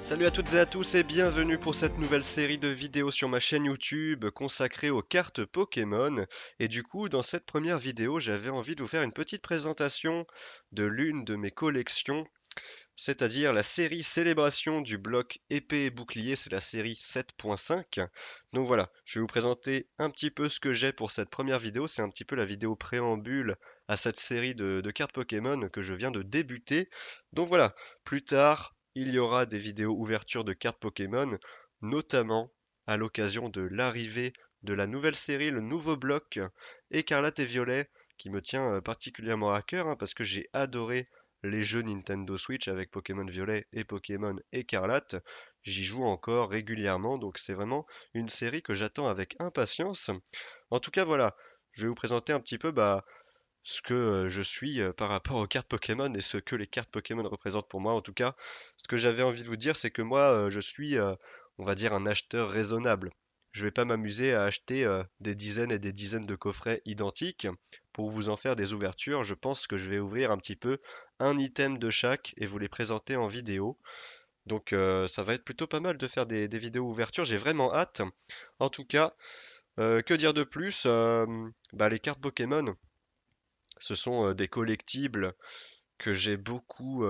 Salut à toutes et à tous et bienvenue pour cette nouvelle série de vidéos sur ma chaîne YouTube consacrée aux cartes Pokémon. Et du coup, dans cette première vidéo, j'avais envie de vous faire une petite présentation de l'une de mes collections, c'est-à-dire la série Célébration du bloc épée et bouclier, c'est la série 7.5. Donc voilà, je vais vous présenter un petit peu ce que j'ai pour cette première vidéo, c'est un petit peu la vidéo préambule à cette série de cartes Pokémon que je viens de débuter. Donc voilà, plus tard, il y aura des vidéos ouverture de cartes Pokémon, notamment à l'occasion de l'arrivée de la nouvelle série, le nouveau bloc Écarlate et Violet, qui me tient particulièrement à cœur, hein, parce que j'ai adoré les jeux Nintendo Switch avec Pokémon Violet et Pokémon Écarlate. J'y joue encore régulièrement, donc c'est vraiment une série que j'attends avec impatience. En tout cas, voilà, je vais vous présenter un petit peu ce que je suis par rapport aux cartes Pokémon et ce que les cartes Pokémon représentent pour moi. En tout cas, ce que j'avais envie de vous dire, c'est que moi, je suis, on va dire, un acheteur raisonnable. Je vais pas m'amuser à acheter des dizaines et des dizaines de coffrets identiques pour vous en faire des ouvertures. Je pense que je vais ouvrir un petit peu un item de chaque et vous les présenter en vidéo. Donc ça va être plutôt pas mal de faire des vidéos ouvertures. J'ai vraiment hâte. En tout cas, que dire de plus? Les cartes Pokémon. Ce sont des collectibles que j'ai beaucoup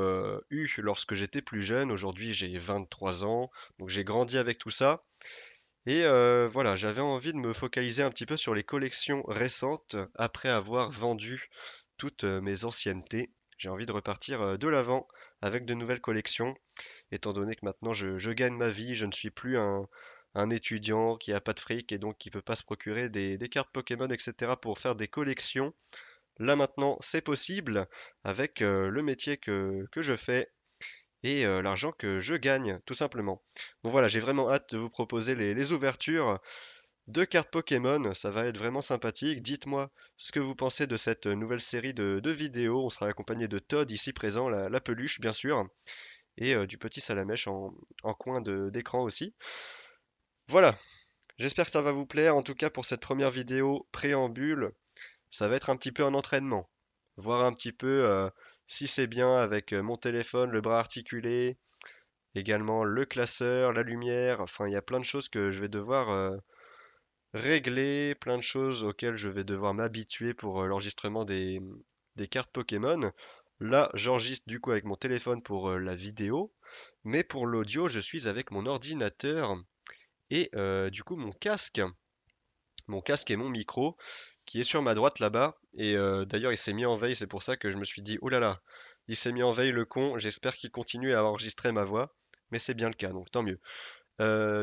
eu lorsque j'étais plus jeune. Aujourd'hui, j'ai 23 ans, donc j'ai grandi avec tout ça. Et voilà, j'avais envie de me focaliser un petit peu sur les collections récentes après avoir vendu toutes mes anciennetés. J'ai envie de repartir de l'avant avec de nouvelles collections, étant donné que maintenant je gagne ma vie, je ne suis plus un étudiant qui a pas de fric et donc qui peut pas se procurer des cartes Pokémon, etc. pour faire des collections. Là maintenant, c'est possible avec le métier que je fais et l'argent que je gagne, tout simplement. Donc voilà, j'ai vraiment hâte de vous proposer les ouvertures de cartes Pokémon. Ça va être vraiment sympathique. Dites-moi ce que vous pensez de cette nouvelle série de vidéos. On sera accompagné de Todd ici présent, la peluche bien sûr, et du petit Salamèche en coin d'écran aussi. Voilà, j'espère que ça va vous plaire. En tout cas, pour cette première vidéo préambule, ça va être un petit peu un entraînement. Voir un petit peu si c'est bien avec mon téléphone, le bras articulé, également le classeur, la lumière. Enfin, il y a plein de choses que je vais devoir régler, plein de choses auxquelles je vais devoir m'habituer pour l'enregistrement des cartes Pokémon. Là, j'enregistre du coup avec mon téléphone pour la vidéo, mais pour l'audio, je suis avec mon ordinateur et du coup mon casque et mon micro qui est sur ma droite là-bas. Et d'ailleurs, il s'est mis en veille, c'est pour ça que je me suis dit, oh là là, il s'est mis en veille le con, j'espère qu'il continue à enregistrer ma voix. Mais c'est bien le cas, donc tant mieux.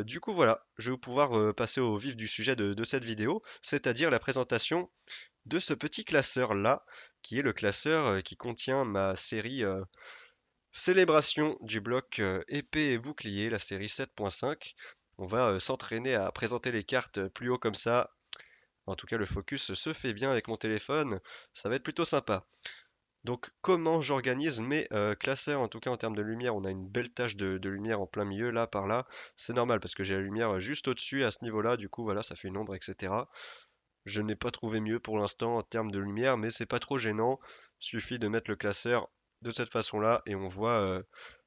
Du coup, voilà, je vais pouvoir passer au vif du sujet de cette vidéo, c'est-à-dire la présentation de ce petit classeur-là, qui est le classeur qui contient ma série Célébration du bloc épée et bouclier, la série 7.5. On va s'entraîner à présenter les cartes plus haut comme ça. En tout cas, le focus se fait bien avec mon téléphone, ça va être plutôt sympa. Donc, comment j'organise mes classeurs, en tout cas en termes de lumière, on a une belle tache de lumière en plein milieu, là, par là. C'est normal parce que j'ai la lumière juste au-dessus à ce niveau-là, du coup, voilà, ça fait une ombre, etc. Je n'ai pas trouvé mieux pour l'instant en termes de lumière, mais c'est pas trop gênant. Suffit de mettre le classeur de cette façon-là et on voit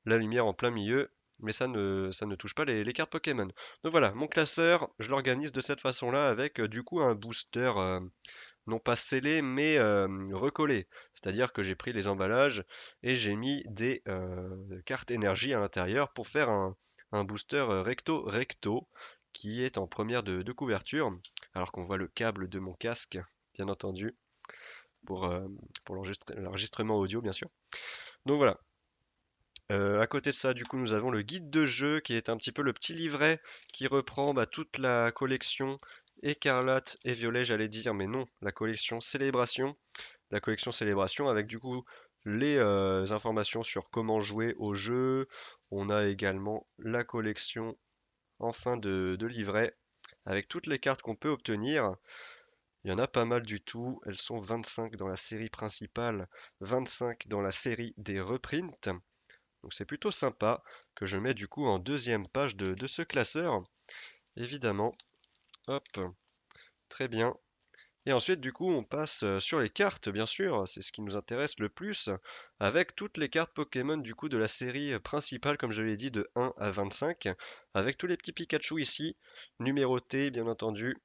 la lumière en plein milieu, mais ça ne touche pas les cartes Pokémon. Donc voilà, mon classeur, je l'organise de cette façon-là avec du coup un booster non pas scellé mais recollé. C'est-à-dire que j'ai pris les emballages et j'ai mis des cartes énergie à l'intérieur pour faire un booster recto qui est en première de couverture, alors qu'on voit le câble de mon casque, bien entendu, pour, euh, pour l'enregistrement audio, bien sûr. Donc voilà. À côté de ça, du coup, nous avons le guide de jeu qui est un petit peu le petit livret qui reprend toute la collection Écarlate et Violet, j'allais dire, mais non, la collection Célébration. La collection Célébration avec du coup les informations sur comment jouer au jeu. On a également la collection en fin de livret avec toutes les cartes qu'on peut obtenir. Il y en a pas mal du tout. Elles sont 25 dans la série principale, 25 dans la série des reprints. Donc c'est plutôt sympa que je mets du coup en deuxième page de ce classeur. Évidemment. Hop, très bien. Et ensuite, du coup, on passe sur les cartes, bien sûr, c'est ce qui nous intéresse le plus, avec toutes les cartes Pokémon du coup de la série principale, comme je l'ai dit, de 1 à 25, avec tous les petits Pikachu ici, numérotés, bien entendu.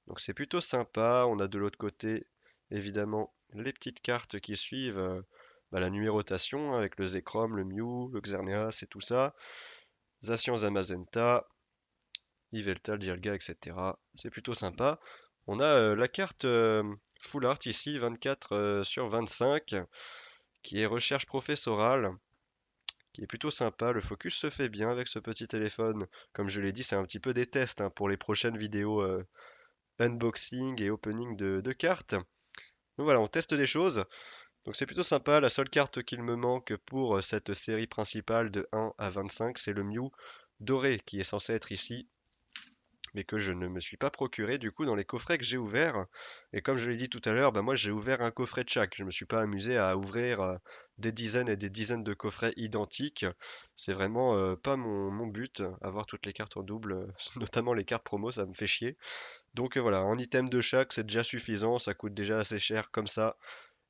Donc c'est plutôt sympa. On a de l'autre côté, évidemment, les petites cartes qui suivent la numérotation, hein, avec le Zekrom, le Mew, le Xerneas et tout ça. Zacian, Zamazenta, Yveltal, Dialga, etc. C'est plutôt sympa. On a la carte Full Art ici, 24 sur 25, qui est recherche professorale, qui est plutôt sympa. Le focus se fait bien avec ce petit téléphone. Comme je l'ai dit, c'est un petit peu des tests, hein, pour les prochaines vidéos unboxing et opening de cartes. Donc voilà, on teste des choses. Donc c'est plutôt sympa. La seule carte qu'il me manque pour cette série principale de 1 à 25, c'est le Mew doré qui est censé être ici, mais que je ne me suis pas procuré du coup dans les coffrets que j'ai ouverts. Et comme je l'ai dit tout à l'heure, bah moi j'ai ouvert un coffret de chaque. Je me suis pas amusé à ouvrir des dizaines et des dizaines de coffrets identiques. C'est vraiment pas mon but. Avoir toutes les cartes en double, notamment les cartes promo, ça me fait chier. Donc voilà, un item de chaque, c'est déjà suffisant, ça coûte déjà assez cher comme ça.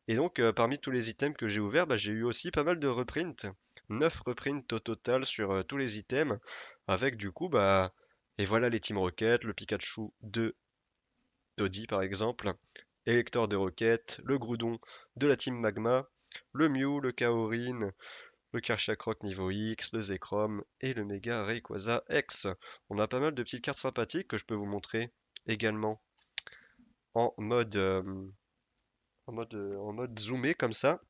Et donc parmi tous les items que j'ai ouverts, bah, j'ai eu aussi pas mal de reprints. 9 reprints au total sur tous les items, avec du coup, bah, et voilà les Team Rocket, le Pikachu de Toddy par exemple, Elector de Rocket, le Groudon de la Team Magma, le Mew, le Kaorin, le Karchakrok niveau X, le Zekrom et le Mega Rayquaza X. On a pas mal de petites cartes sympathiques que je peux vous montrer également en mode, en mode zoomé comme ça.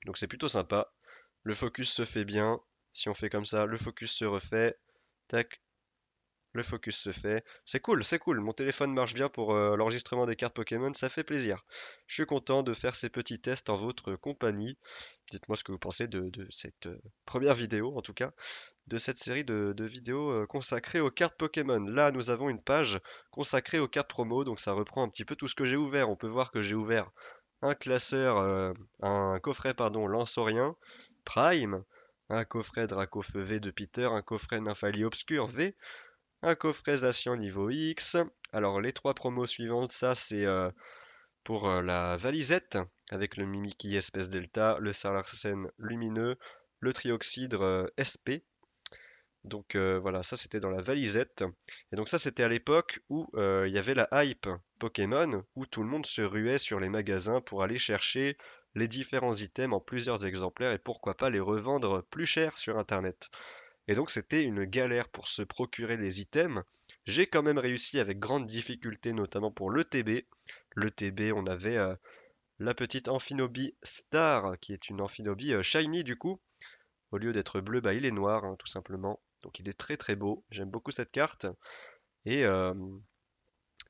Donc c'est plutôt sympa. Le focus se fait bien. Si on fait comme ça, le focus se refait. Tac, le focus se fait. C'est cool, c'est cool. Mon téléphone marche bien pour l'enregistrement des cartes Pokémon, ça fait plaisir. Je suis content de faire ces petits tests en votre compagnie. Dites-moi ce que vous pensez de cette première vidéo, en tout cas, de cette série de vidéos consacrées aux cartes Pokémon. Là, nous avons une page consacrée aux cartes promo, donc ça reprend un petit peu tout ce que j'ai ouvert. On peut voir que j'ai ouvert un classeur, un coffret, pardon, Lanceorien Prime, un coffret Dracofeu V de Peter, un coffret Nymphalie Obscur V, un coffret Zacian niveau X. Alors les trois promos suivantes, ça c'est pour la valisette, avec le Mimikyu espèce Delta, le Sarlacen lumineux, le Trioxydre SP. Donc voilà, ça c'était dans la valisette. Et donc ça c'était à l'époque où il y avait la hype Pokémon, où tout le monde se ruait sur les magasins pour aller chercher les différents items en plusieurs exemplaires et pourquoi pas les revendre plus cher sur Internet. Et donc c'était une galère pour se procurer les items. J'ai quand même réussi avec grande difficulté, notamment pour l'ETB. L'ETB, on avait la petite Amphinobie Star, qui est une Amphinobie shiny du coup. Au lieu d'être bleu, bah, il est noir, hein, tout simplement. Donc il est très très beau. J'aime beaucoup cette carte. Et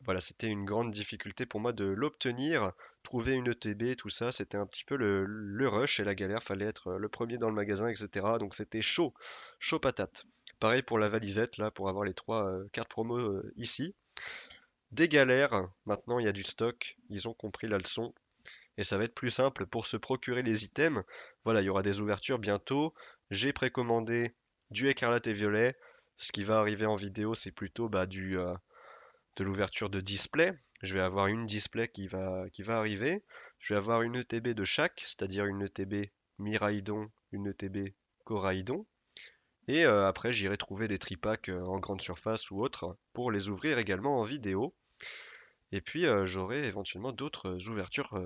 voilà, c'était une grande difficulté pour moi de l'obtenir. Trouver une ETB, tout ça, c'était un petit peu le rush et la galère. Fallait être le premier dans le magasin, etc. Donc c'était chaud, chaud patate. Pareil pour la valisette, là, pour avoir les trois cartes promo ici. Des galères. Maintenant, il y a du stock. Ils ont compris la leçon. Et ça va être plus simple pour se procurer les items. Voilà, il y aura des ouvertures bientôt. J'ai précommandé du écarlate et violet. Ce qui va arriver en vidéo, c'est plutôt bah, de l'ouverture de display. Je vais avoir une display qui va arriver. Je vais avoir une ETB de chaque, c'est-à-dire une ETB Miraidon, une ETB Coraidon. Et après, j'irai trouver des tripacks en grande surface ou autres pour les ouvrir également en vidéo. Et puis, j'aurai éventuellement d'autres ouvertures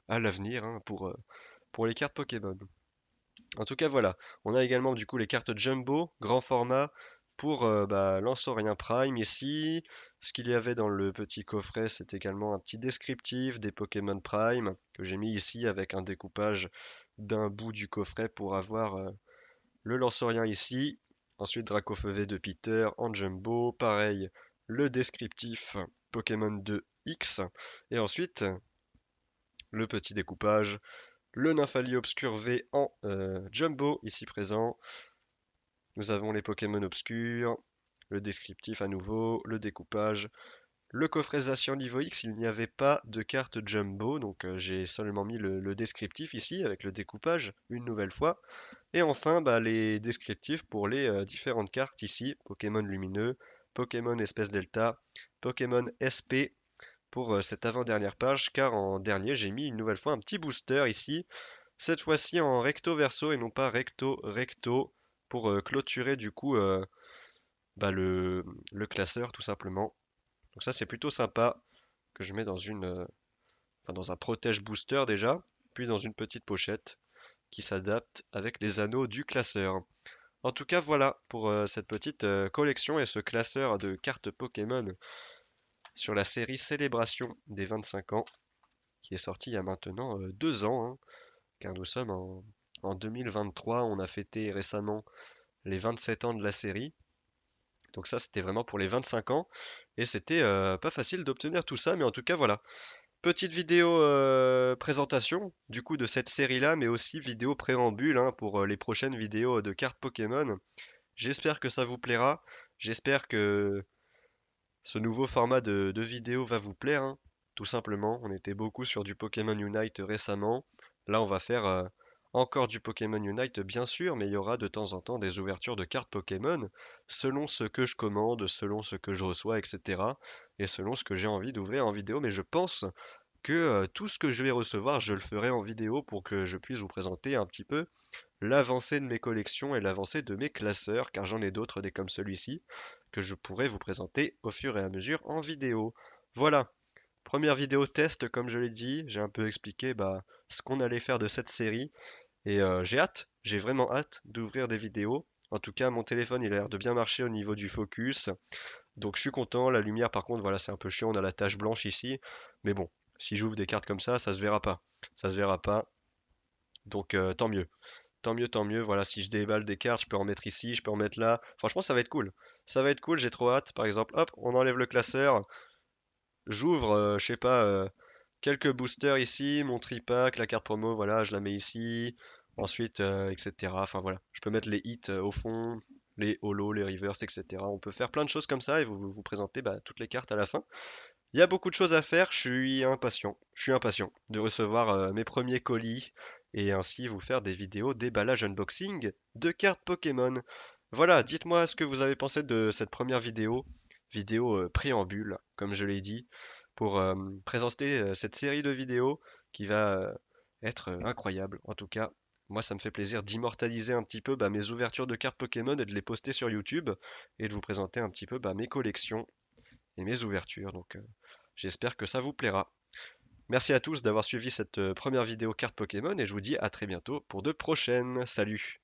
à l'avenir, hein, pour les cartes Pokémon. En tout cas, voilà. On a également du coup les cartes Jumbo, grand format, pour bah, Lanceorien Prime ici. Ce qu'il y avait dans le petit coffret, c'est également un petit descriptif des Pokémon Prime que j'ai mis ici avec un découpage d'un bout du coffret pour avoir le Lanceorien ici. Ensuite, Dracofeu V de Peter en Jumbo. Pareil, le descriptif Pokémon 2X. Et ensuite, le petit découpage, le Nymphalie Obscur V en Jumbo, ici présent. Nous avons les Pokémon obscurs, le descriptif à nouveau, le découpage, le coffret Zacian niveau X. Il n'y avait pas de carte Jumbo, donc j'ai seulement mis le descriptif ici avec le découpage une nouvelle fois. Et enfin, bah, les descriptifs pour les différentes cartes ici, Pokémon lumineux, Pokémon espèce delta, Pokémon SP, pour cette avant-dernière page, car en dernier, j'ai mis une nouvelle fois un petit booster ici, cette fois-ci en recto verso et non pas recto recto, pour clôturer du coup le classeur tout simplement. Donc ça c'est plutôt sympa, que je mets dans enfin, dans un protège booster déjà, puis dans une petite pochette qui s'adapte avec les anneaux du classeur. En tout cas, voilà pour cette petite collection et ce classeur de cartes Pokémon sur la série Célébration des 25 ans, qui est sorti il y a maintenant 2 ans, hein, car nous sommes en 2023. On a fêté récemment les 27 ans de la série. Donc ça, c'était vraiment pour les 25 ans. Et c'était pas facile d'obtenir tout ça, mais en tout cas, voilà. Petite vidéo présentation du coup de cette série-là, mais aussi vidéo préambule hein, pour les prochaines vidéos de cartes Pokémon. J'espère que ça vous plaira. J'espère que ce nouveau format de vidéo va vous plaire, hein. Tout simplement, on était beaucoup sur du Pokémon Unite récemment. Là, on va faire encore du Pokémon Unite, bien sûr, mais il y aura de temps en temps des ouvertures de cartes Pokémon selon ce que je commande, selon ce que je reçois, etc. Et selon ce que j'ai envie d'ouvrir en vidéo. Mais je pense que tout ce que je vais recevoir, je le ferai en vidéo pour que je puisse vous présenter un petit peu l'avancée de mes collections et l'avancée de mes classeurs, car j'en ai d'autres, des comme celui-ci, que je pourrai vous présenter au fur et à mesure en vidéo. Voilà, première vidéo test, comme je l'ai dit, j'ai un peu expliqué ce qu'on allait faire de cette série, et j'ai hâte, j'ai vraiment hâte d'ouvrir des vidéos. En tout cas, mon téléphone, il a l'air de bien marcher au niveau du focus, donc je suis content. La lumière, par contre, voilà, c'est un peu chiant, on a la tache blanche ici, mais bon, si j'ouvre des cartes comme ça se verra pas. Ça se verra pas, donc tant mieux. Tant mieux, tant mieux. Voilà, si je déballe des cartes, je peux en mettre ici, je peux en mettre là. Franchement, ça va être cool. Ça va être cool, j'ai trop hâte. Par exemple, hop, on enlève le classeur. J'ouvre, je sais pas, quelques boosters ici, mon tripack, la carte promo, voilà, je la mets ici. Ensuite, etc. Enfin voilà, je peux mettre les hits au fond, les holos, les reverse, etc. On peut faire plein de choses comme ça et vous présenter toutes les cartes à la fin. Il y a beaucoup de choses à faire, je suis impatient. Je suis impatient de recevoir mes premiers colis et ainsi vous faire des vidéos déballage unboxing de cartes Pokémon. Voilà, dites-moi ce que vous avez pensé de cette première vidéo préambule, comme je l'ai dit, pour présenter cette série de vidéos qui va être incroyable. En tout cas, moi ça me fait plaisir d'immortaliser un petit peu mes ouvertures de cartes Pokémon et de les poster sur YouTube et de vous présenter un petit peu mes collections et mes ouvertures. Donc j'espère que ça vous plaira. Merci à tous d'avoir suivi cette première vidéo carte Pokémon et je vous dis à très bientôt pour de prochaines. Salut!